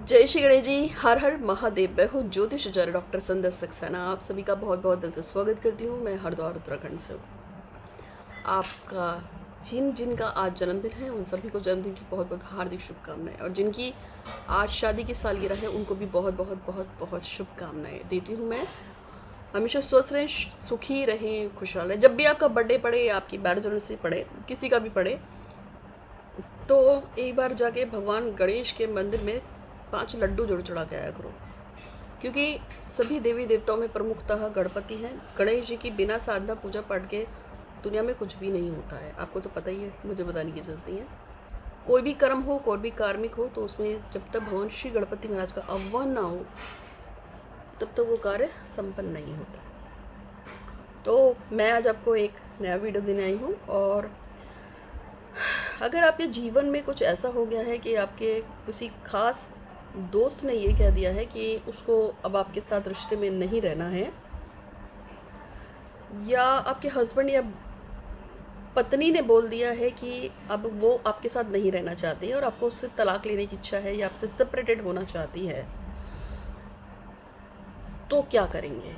जय श्री गणेश जी। हर हर महादेव। मैं हूँ ज्योतिष आचार्य डॉक्टर संध्या सक्सेना। आप सभी का बहुत बहुत दिल से स्वागत करती हूँ। मैं हरिद्वार उत्तराखंड से हूँ। आपका जिनका आज जन्मदिन है उन सभी को जन्मदिन की बहुत बहुत हार्दिक शुभकामनाएं, और जिनकी आज शादी की सालगिरह है उनको भी बहुत बहुत बहुत बहुत शुभकामनाएं देती हूँ मैं। हमेशा स्वस्थ रहें, सुखी रहें, खुशहाल रहें। जब भी आपका बर्थडे पड़े, आपकी मैरिज एनिवर्सरी पड़े, किसी का भी पड़े, तो एक बार जाके भगवान गणेश के मंदिर में 5 लड्डू जरूर चढ़ा के आया करो, क्योंकि सभी देवी देवताओं में प्रमुखतः गणपति हैं। गणेश जी की बिना साधना पूजा पाठ के दुनिया में कुछ भी नहीं होता है। आपको तो पता ही है, मुझे बताने की जरूरत नहीं है। कोई भी कर्म हो, कोई भी कार्मिक हो, तो उसमें जब तक भगवान श्री गणपति महाराज का आह्वान ना हो तब तक वो कार्य संपन्न नहीं होता। तो मैं आज आपको एक नया वीडियो देने आई हूँ। और अगर आपके जीवन में कुछ ऐसा हो गया है कि आपके किसी खास दोस्त ने ये कह दिया है कि उसको अब आपके साथ रिश्ते में नहीं रहना है, या आपके हस्बैंड या पत्नी ने बोल दिया है कि अब वो आपके साथ नहीं रहना चाहती है और आपको उससे तलाक लेने की इच्छा है या आपसे सेपरेटेड होना चाहती है, तो क्या करेंगे?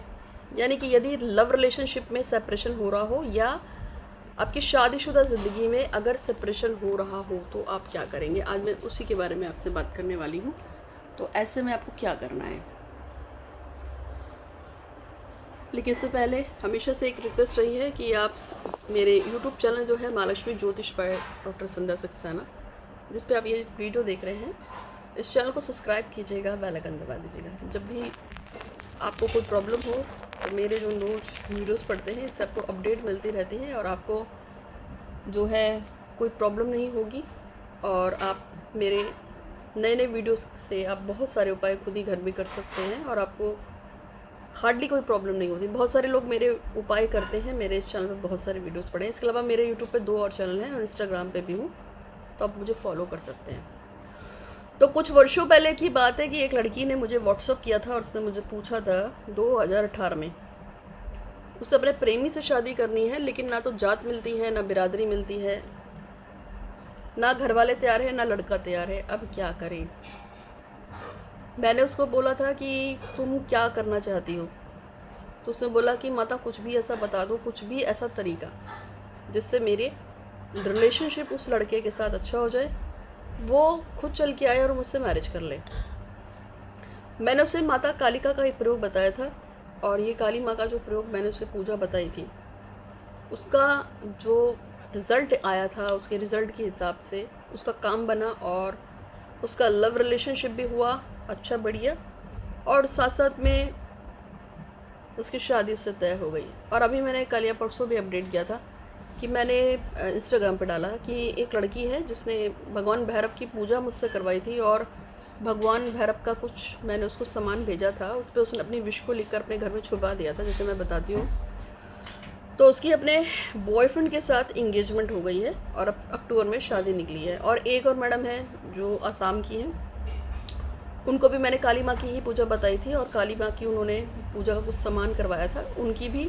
यानी कि यदि लव रिलेशनशिप में सेपरेशन हो रहा हो या आपकी शादीशुदा ज़िंदगी में अगर सेपरेशन हो रहा हो तो आप क्या करेंगे? आज मैं उसी के बारे में आपसे बात करने वाली हूँ। तो ऐसे में आपको क्या करना है? लेकिन इससे पहले हमेशा से एक रिक्वेस्ट रही है कि आप मेरे यूट्यूब चैनल जो है महालक्ष्मी ज्योतिष बाय डॉक्टर संध्या सक्सेना, जिस पे आप ये वीडियो देख रहे हैं, इस चैनल को सब्सक्राइब कीजिएगा, बेल आइकन दबा दीजिएगा। जब भी आपको कोई प्रॉब्लम हो तो मेरे जो रोज वीडियोस पढ़ते हैं इससे आपको अपडेट मिलती रहती है, और आपको जो है कोई प्रॉब्लम नहीं होगी। और आप मेरे नए नए वीडियोस से आप बहुत सारे उपाय खुद ही घर में कर सकते हैं और आपको हार्डली कोई प्रॉब्लम नहीं होती। बहुत सारे लोग मेरे उपाय करते हैं, मेरे इस चैनल पे बहुत सारे वीडियोस पड़े हैं। इसके अलावा मेरे यूट्यूब पे 2 और चैनल हैं और इंस्टाग्राम पे भी हूँ, तो आप मुझे फॉलो कर सकते हैं। तो कुछ वर्षों पहले की बात है कि एक लड़की ने मुझे व्हाट्सअप किया था और उसने मुझे पूछा था 2018 में उसे अपने प्रेमी से शादी करनी है, लेकिन ना तो जात मिलती है, ना बिरादरी मिलती है, ना घर वाले तैयार है, ना लड़का तैयार है। अब क्या करें? मैंने उसको बोला था कि तुम क्या करना चाहती हो? तो उसने बोला कि माता कुछ भी ऐसा बता दो, कुछ भी ऐसा तरीका जिससे मेरे रिलेशनशिप उस लड़के के साथ अच्छा हो जाए, वो खुद चल के आए और मुझसे मैरिज कर ले। मैंने उसे माता कालिका का एक प्रयोग बताया था, और ये काली माँ का जो प्रयोग मैंने उसे पूजा बताई थी, उसका जो रिज़ल्ट आया था, उसके रिज़ल्ट के हिसाब से उसका काम बना और उसका लव रिलेशनशिप भी हुआ अच्छा बढ़िया, और साथ साथ में उसकी शादी उससे तय हो गई। और अभी मैंने कल या परसों भी अपडेट किया था कि मैंने इंस्टाग्राम पे डाला कि एक लड़की है जिसने भगवान भैरव की पूजा मुझसे करवाई थी, और भगवान भैरव का कुछ मैंने उसको सामान भेजा था, उस पर उसने अपनी विश को लिखकर अपने घर में छुपा दिया था, जैसे मैं बताती हूँ। तो उसकी अपने बॉयफ्रेंड के साथ इंगेजमेंट हो गई है और अब अक्टूबर में शादी निकली है। और एक और मैडम है जो आसाम की हैं, उनको भी मैंने काली माँ की ही पूजा बताई थी और काली माँ की उन्होंने पूजा का कुछ सामान करवाया था। उनकी भी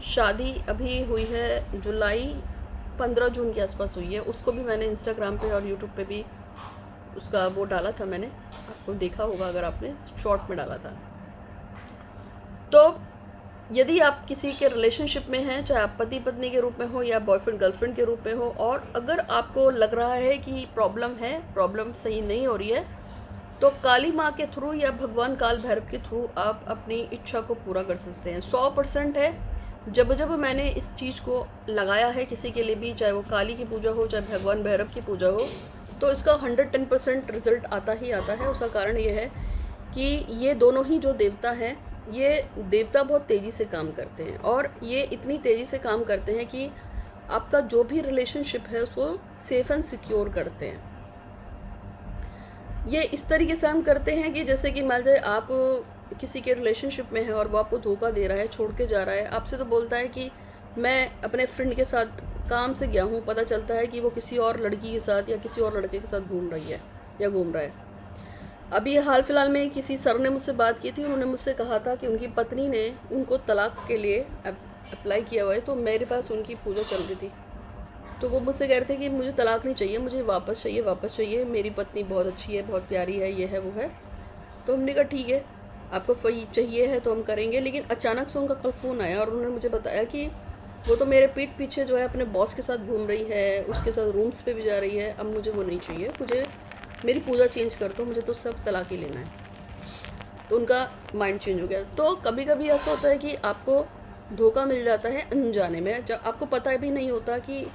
शादी अभी हुई है, जुलाई 15 जून के आसपास हुई है। उसको भी मैंने इंस्टाग्राम पे और यूट्यूब पे भी उसका वो डाला था, मैंने आपको देखा होगा अगर आपने शॉर्ट में डाला था। तो यदि आप किसी के रिलेशनशिप में हैं, चाहे आप पति पत्नी के रूप में हो या बॉयफ्रेंड गर्लफ्रेंड के रूप में हो, और अगर आपको लग रहा है कि प्रॉब्लम है, प्रॉब्लम सही नहीं हो रही है, तो काली माँ के थ्रू या भगवान काल भैरव के थ्रू आप अपनी इच्छा को पूरा कर सकते हैं। 100% है। जब जब मैंने इस चीज़ को लगाया है किसी के लिए भी, चाहे वो काली की पूजा हो चाहे भगवान भैरव की पूजा हो, तो इसका 110% रिजल्ट आता ही आता है। उसका कारण ये है कि ये दोनों ही जो देवता हैं, ये देवता बहुत तेज़ी से काम करते हैं, और ये इतनी तेज़ी से काम करते हैं कि आपका जो भी रिलेशनशिप है उसको सेफ एंड सिक्योर करते हैं। ये इस तरीके से हम करते हैं कि जैसे कि मान जाए आप किसी के रिलेशनशिप में है और वो आपको धोखा दे रहा है, छोड़ के जा रहा है, आपसे तो बोलता है कि मैं अपने फ्रेंड के साथ काम से गया हूँ, पता चलता है कि वो किसी और लड़की के साथ या किसी और लड़के के साथ घूम रही है या घूम रहा है। अभी हाल फिलहाल में किसी सर ने मुझसे बात की थी, उन्होंने मुझसे कहा था कि उनकी पत्नी ने उनको तलाक के लिए अप्लाई किया हुआ है, तो मेरे पास उनकी पूजा चल रही थी। तो वो मुझसे कह रहे थे कि मुझे तलाक नहीं चाहिए, मुझे वापस चाहिए, वापस चाहिए, मेरी पत्नी बहुत अच्छी है, बहुत प्यारी है, ये है वो है। तो हमने कहा ठीक है, आपको चाहिए है तो हम करेंगे। लेकिन अचानक से उनका कल फ़ोन आया और उन्होंने मुझे बताया कि वो तो मेरे पीठ पीछे जो है अपने बॉस के साथ घूम रही है, उसके साथ रूम्स पे भी जा रही है, अब मुझे वो नहीं चाहिए, मुझे मेरी पूजा चेंज कर दो, मुझे तो सब तलाक ही लेना है। तो उनका माइंड चेंज हो गया। तो कभी कभी ऐसा होता है कि आपको धोखा मिल जाता है अनजाने में, जब आपको पता भी नहीं होता कि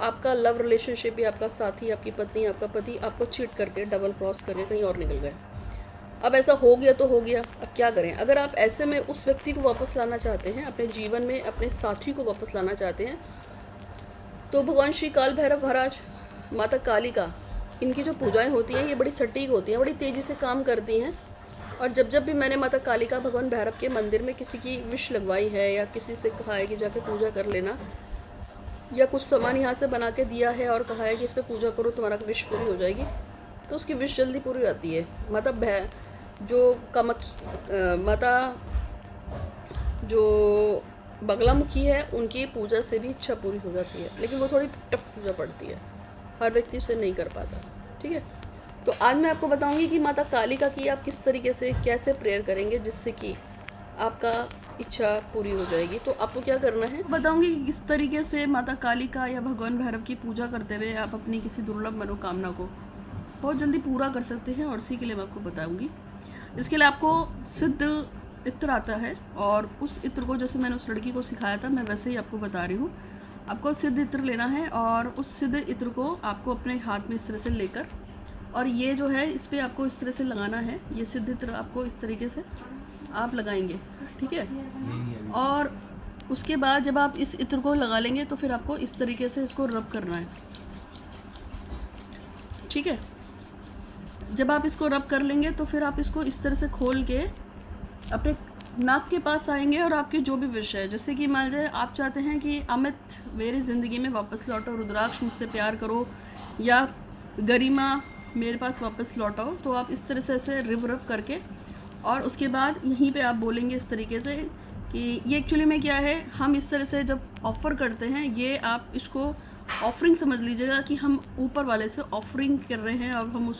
आपका लव रिलेशनशिप या आपका साथी, आपकी पत्नी, आपका पति आपको चीट करके, डबल क्रॉस करके कहीं और निकल गए। अब ऐसा हो गया तो हो गया, अब क्या करें। अगर आप ऐसे में उस व्यक्ति को वापस लाना चाहते हैं, अपने जीवन में अपने साथी को वापस लाना चाहते हैं, तो भगवान श्री काल भैरव महाराज, माता काली का, इनकी जो पूजाएं होती हैं ये बड़ी सटीक होती हैं, बड़ी तेज़ी से काम करती हैं। और जब जब भी मैंने माता काली का, भगवान भैरव के मंदिर में किसी की विश लगवाई है या किसी से कहा है कि जाके पूजा कर लेना, या कुछ सामान यहाँ से बना के दिया है और कहा है कि इस पर पूजा करो तुम्हारा विश पूरी हो जाएगी, तो उसकी विश जल्दी पूरी होती है। माता जो बगलामुखी है, उनकी पूजा से भी इच्छा पूरी हो जाती है, लेकिन वो थोड़ी टफ पूजा पड़ती है, हर व्यक्ति उसे नहीं कर पाता। ठीक है, तो आज मैं आपको बताऊंगी कि माता कालिका की आप किस तरीके से कैसे प्रेयर करेंगे जिससे कि आपका इच्छा पूरी हो जाएगी। तो आपको क्या करना है बताऊंगी कि किस तरीके से माता कालिका या भगवान भैरव की पूजा करते हुए आप अपनी किसी दुर्लभ मनोकामना को बहुत जल्दी पूरा कर सकते हैं। और इसी के लिए मैं आपको बताऊंगी। इसके लिए आपको सिद्ध इत्र आता है, और उस इत्र को जैसे मैंने उस लड़की को सिखाया था, मैं वैसे ही आपको बता रही हूँ। आपको सिद्ध इत्र लेना है और उस सिद्ध इत्र को आपको अपने हाथ में इस तरह से लेकर, और ये जो है इस पर आपको इस तरह से लगाना है। ये सिद्ध इत्र आपको इस तरीके से आप लगाएंगे, ठीक है। और उसके बाद जब आप इस इत्र को लगा लेंगे तो फिर आपको इस तरीके से इसको रब करना है, ठीक है। जब आप इसको रब कर लेंगे तो फिर आप इसको इस तरह से खोल के अपने नाक के पास आएंगे, और आपकी जो भी विश है, जैसे कि मान लीजिए आप चाहते हैं कि अमित मेरी ज़िंदगी में वापस लौटो, रुद्राक्ष मुझसे प्यार करो, या गरिमा मेरे पास वापस लौटाओ, तो आप इस तरह से ऐसे रिव रब करके, और उसके बाद यहीं पे आप बोलेंगे इस तरीके से कि ये एक्चुअली में क्या है, हम इस तरह से जब ऑफ़र करते हैं, ये आप इसको ऑफरिंग समझ लीजिएगा कि हम ऊपर वाले से ऑफरिंग कर रहे हैं और हम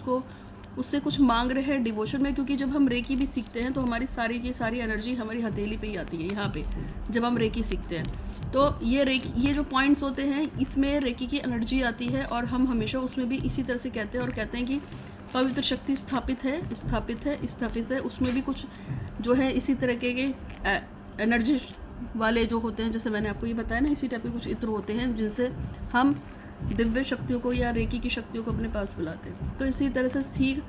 उससे कुछ मांग रहे हैं डिवोशन में। क्योंकि जब हम रेकी भी सीखते हैं तो हमारी सारी की सारी एनर्जी हमारी हथेली पे ही आती है, यहाँ पे जब हम रेकी सीखते हैं। तो ये जो पॉइंट्स होते हैं इसमें रेकी की एनर्जी आती है, और हम हमेशा उसमें भी इसी तरह से कहते हैं, और कहते हैं कि पवित्र शक्ति स्थापित है। उसमें भी कुछ जो है इसी तरह के एनर्जी वाले जो होते हैं, जैसे मैंने आपको ये बताया ना, इसी टाइप के कुछ इत्र होते हैं जिनसे हम दिव्य शक्तियों को या रेकी की शक्तियों को अपने पास बुलाते हैं। तो इसी तरह से ठीक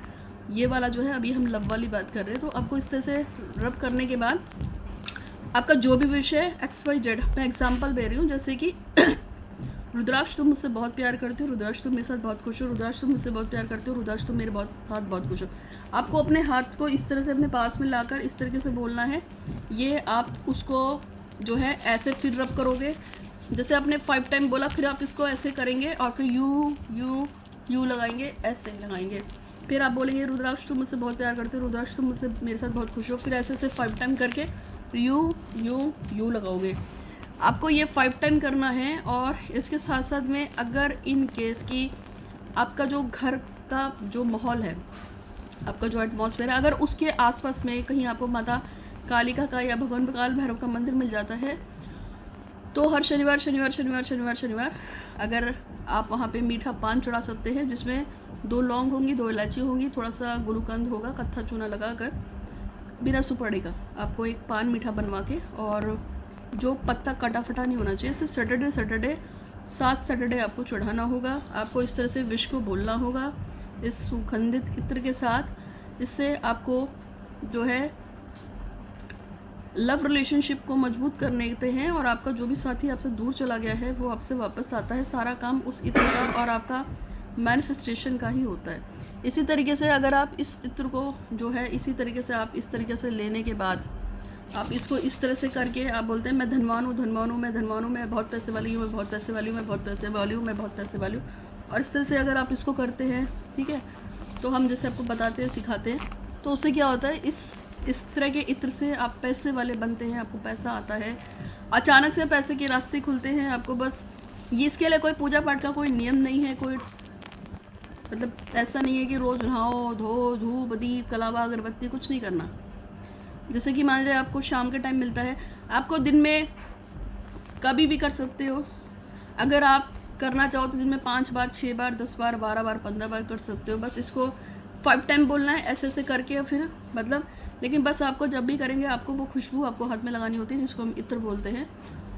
ये वाला जो है, अभी हम लव वाली बात कर रहे हैं, तो आपको इस तरह से रब करने के बाद आपका जो भी विषय है XYZ, मैं एग्जांपल दे रही हूँ, जैसे कि रुद्राक्ष तुम मुझसे बहुत प्यार करते हो, रुद्राक्ष तुम मेरे साथ बहुत खुश हो, रुद्राक्ष तुम मुझसे बहुत प्यार करते हो, रुद्राक्ष तुम मेरे साथ बहुत खुश हो। आपको अपने हाथ को इस तरह से अपने पास में लाकर इस तरीके से बोलना है। ये आप उसको जो है ऐसे फिर रब करोगे, जैसे आपने 5 टाइम बोला, फिर आप इसको ऐसे करेंगे और फिर यू लगाएंगे, ऐसे लगाएंगे। फिर आप बोलेंगे रुद्राक्ष तुम मुझसे बहुत प्यार करते हो, रुद्राक्ष तुम मुझसे मेरे साथ बहुत खुश हो, फिर ऐसे 5 टाइम करके यू लगाओगे। आपको ये 5 टाइम करना है। और इसके साथ साथ में अगर इन केस की आपका जो घर का जो माहौल है, आपका जो एटमॉस्फेयर है, अगर उसके आसपास में कहीं आपको माता कालिका का या भगवान काल भैरव का मंदिर मिल जाता है, तो हर शनिवार अगर आप वहाँ पे मीठा पान चढ़ा सकते हैं, जिसमें 2 लौंग होंगी, 2 इलायची होंगी, थोड़ा सा गुलकंद होगा, कत्था चूना लगाकर बिना सुपारी का आपको एक पान मीठा बनवा के, और जो पत्ता कटा फटा नहीं होना चाहिए, सिर्फ सैटरडे 7 सैटरडे आपको चढ़ाना होगा। आपको इस तरह से विश को बोलना होगा इस सुगंधित इत्र के साथ। इससे आपको जो है लव रिलेशनशिप को मजबूत करने देते हैं, और आपका जो भी साथी आपसे दूर चला गया है वो आपसे वापस आता है। सारा काम उस इत्र का और आपका मैनिफेस्टेशन का ही होता है। इसी तरीके से अगर आप इस इत्र को जो है इसी तरीके से आप इस तरीके से लेने के बाद आप इसको इस तरह से करके आप बोलते हैं मैं धनवान हूँ, मैं बहुत पैसे वाली हूँ, मैं बहुत पैसे वाली हूँ, मैं बहुत पैसे वाली हूँ, मैं बहुत पैसे वाली हूँ। और इस तरह से अगर आप इसको करते हैं, ठीक है, तो हम जैसे आपको बताते हैं, सिखाते हैं, तो उससे क्या होता है, इस तरह के इत्र से आप पैसे वाले बनते हैं, आपको पैसा आता है, अचानक से पैसे के रास्ते खुलते हैं। आपको बस ये इसके लिए कोई पूजा पाठ का कोई नियम नहीं है, कोई मतलब ऐसा नहीं है कि रोज़ नहाओ धो धूप दीप कलावा अगरबत्ती कुछ नहीं करना। जैसे कि मान लीजिए आपको शाम के टाइम मिलता है, आपको दिन में कभी भी कर सकते हो। अगर आप करना चाहो तो दिन में 5 बार 6 बार 10 बार 12 बार 15 बार कर सकते हो। बस इसको 5 टाइम बोलना है ऐसे ऐसे करके, फिर मतलब लेकिन बस आपको जब भी करेंगे आपको वो खुशबू आपको हाथ में लगानी होती है, जिसको हम इत्र बोलते हैं,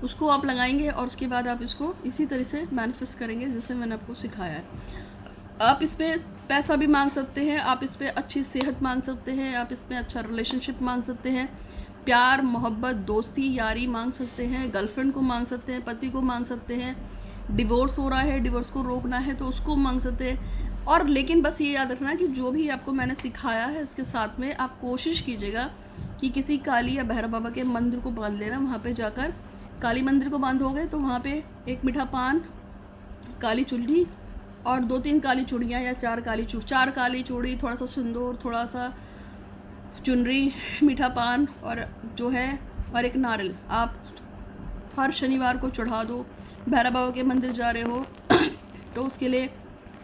उसको आप लगाएंगे और उसके बाद आप इसको इसी तरह से मैनिफेस्ट करेंगे जैसे मैंने आपको सिखाया है। आप इस पर पैसा भी मांग सकते हैं, आप इस पर अच्छी सेहत मांग सकते हैं, आप इस पर अच्छा रिलेशनशिप मांग सकते हैं, प्यार मोहब्बत दोस्ती यारी मांग सकते हैं, गर्लफ्रेंड को मांग सकते हैं, पति को मांग सकते हैं, डिवोर्स हो रहा है डिवोर्स को रोकना है तो उसको मांग सकते हैं। और लेकिन बस ये याद रखना कि जो भी आपको मैंने सिखाया है इसके साथ में आप कोशिश कीजिएगा कि किसी काली या भैरव बाबा के मंदिर को बांध लेना। वहाँ पे जाकर काली मंदिर को बांधोगे तो वहाँ पे एक मीठा पान, काली चुल्ली और 2-3 काली चूड़ियाँ या 4 काली चूड़ी, थोड़ा सा सिंदूर, थोड़ा सा चुनरी, मीठा पान और जो है और एक नारियल आप हर शनिवार को चढ़ा दो। भैरव बाबा के मंदिर जा रहे हो तो उसके लिए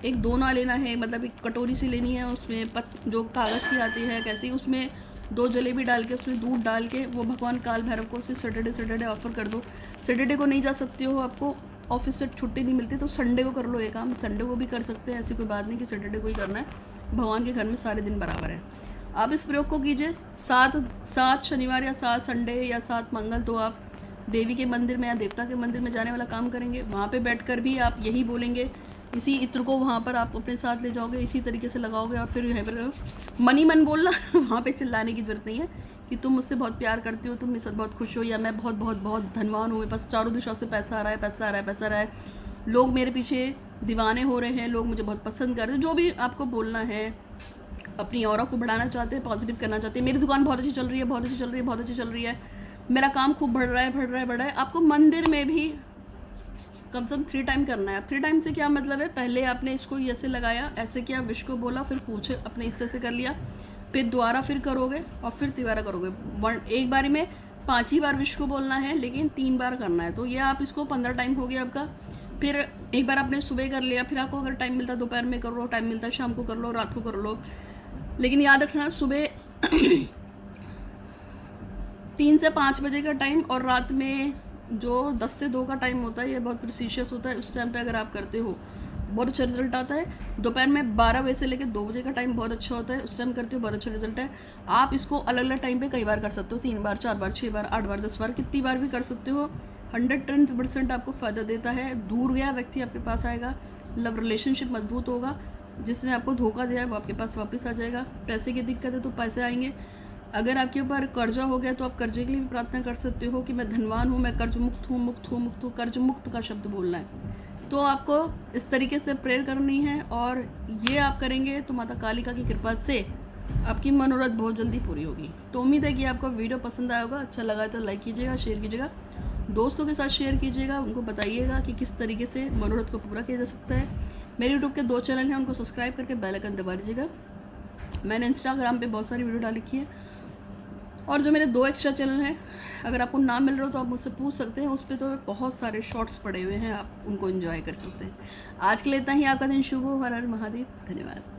एक दोना लेना है, मतलब एक कटोरी सी लेनी है, उसमें जो कागज़ की आती है कैसी, उसमें 2 जलेबी डाल के उसमें दूध डाल के वो भगवान काल भैरव को सिर्फ सैटरडे ऑफर कर दो। सैटरडे को नहीं जा सकते हो, आपको ऑफिस से छुट्टी नहीं मिलती तो संडे को कर लो ये काम। संडे को भी कर सकते हैं, ऐसी कोई बात नहीं कि सैटरडे को ही करना है। भगवान के घर में सारे दिन बराबर है। आप इस प्रयोग को कीजिए 7 शनिवार या 7 संडे या 7 मंगल, तो आप देवी के मंदिर में या देवता के मंदिर में जाने वाला काम करेंगे। वहाँ पे बैठकर भी आप यही बोलेंगे, इसी इत्र को वहाँ पर आप अपने साथ ले जाओगे, इसी तरीके से लगाओगे और फिर यहाँ पर मन ही मन बोलना वहाँ पे चिल्लाने की जरूरत नहीं है कि तुम मुझसे बहुत प्यार करती हो, तुम मेरे साथ बहुत खुश हो, या मैं बहुत बहुत बहुत धनवान हूँ, मेरे पास चारों दिशाओं से पैसा आ रहा है, पैसा आ रहा है, पैसा आ रहा है, लोग मेरे पीछे दीवाने हो रहे हैं, लोग मुझे बहुत पसंद कर रहे हैं। जो भी आपको बोलना है, अपनी ऑरा को बढ़ाना चाहते हैं, पॉजिटिव करना चाहते हैं, मेरी दुकान बहुत अच्छी चल रही है, बहुत अच्छी चल रही है, बहुत अच्छी चल रही है, मेरा काम खूब बढ़ रहा है, बढ़ रहा है, बढ़ रहा है। आपको मंदिर में भी कम से कम 3 टाइम करना है। 3 टाइम से क्या मतलब है, पहले आपने इसको ऐसे लगाया, ऐसे किया, विश को बोला, फिर पूछे अपने इस तरह से कर लिया, फिर दोबारा फिर करोगे और फिर तिबारा करोगे। एक बारी में 5 ही बार विश को बोलना है, लेकिन 3 बार करना है। तो ये आप इसको 15 टाइम हो गया आपका। फिर एक बार आपने सुबह कर लिया, फिर आपको अगर टाइम मिलता है दोपहर में कर लो, टाइम मिलता है शाम को कर लो, रात को कर लो। लेकिन याद रखना सुबह 3 से 5 बजे का टाइम और रात में जो 10 से 2 का टाइम होता है, ये बहुत प्रीसिशियस होता है। उस टाइम पे अगर आप करते हो बहुत अच्छा रिजल्ट आता है। दोपहर में 12 बजे से लेकर 2 बजे का टाइम बहुत अच्छा होता है, उस टाइम करते हो बहुत अच्छा रिजल्ट है। आप इसको अलग अलग टाइम पे कई बार कर सकते हो, 3 बार 4 बार 6 बार 8 बार 10 बार, कितनी बार भी कर सकते हो। 110% आपको फ़ायदा देता है। दूर गया व्यक्ति आपके पास आएगा, लव रिलेशनशिप मजबूत होगा, जिसने आपको धोखा दिया है वो आपके पास वापस आ जाएगा। पैसे की दिक्कत है तो पैसे आएंगे। अगर आपके ऊपर कर्जा हो गया तो आप कर्जे के लिए भी प्रार्थना कर सकते हो कि मैं धनवान हूँ, मैं कर्ज मुक्त हूँ, मुक्त हूँ, मुक्त हूँ। कर्ज मुक्त का शब्द बोलना है। तो आपको इस तरीके से प्रेयर करनी है और ये आप करेंगे तो माता कालिका की कृपा से आपकी मनोरथ बहुत जल्दी पूरी होगी। तो उम्मीद है कि आपको वीडियो पसंद आया होगा। अच्छा लगा तो लाइक कीजिएगा, शेयर कीजिएगा, दोस्तों के साथ शेयर कीजिएगा, उनको बताइएगा कि किस तरीके से मनोरथ को पूरा किया जा सकता है। मेरे यूट्यूब के 2 चैनल हैं, उनको सब्सक्राइब करके बेल आइकन दबा दीजिएगा। मैंने इंस्टाग्राम पे बहुत सारी वीडियो डाल रखी है और जो मेरे 2 एक्स्ट्रा चैनल हैं, अगर आपको नाम मिल रहा हो तो आप मुझसे पूछ सकते हैं। उस पर तो बहुत सारे शॉर्ट्स पड़े हुए हैं, आप उनको एंजॉय कर सकते हैं। आज के लिए इतना ही। आपका दिन शुभ हो। हर हर महादेव। धन्यवाद।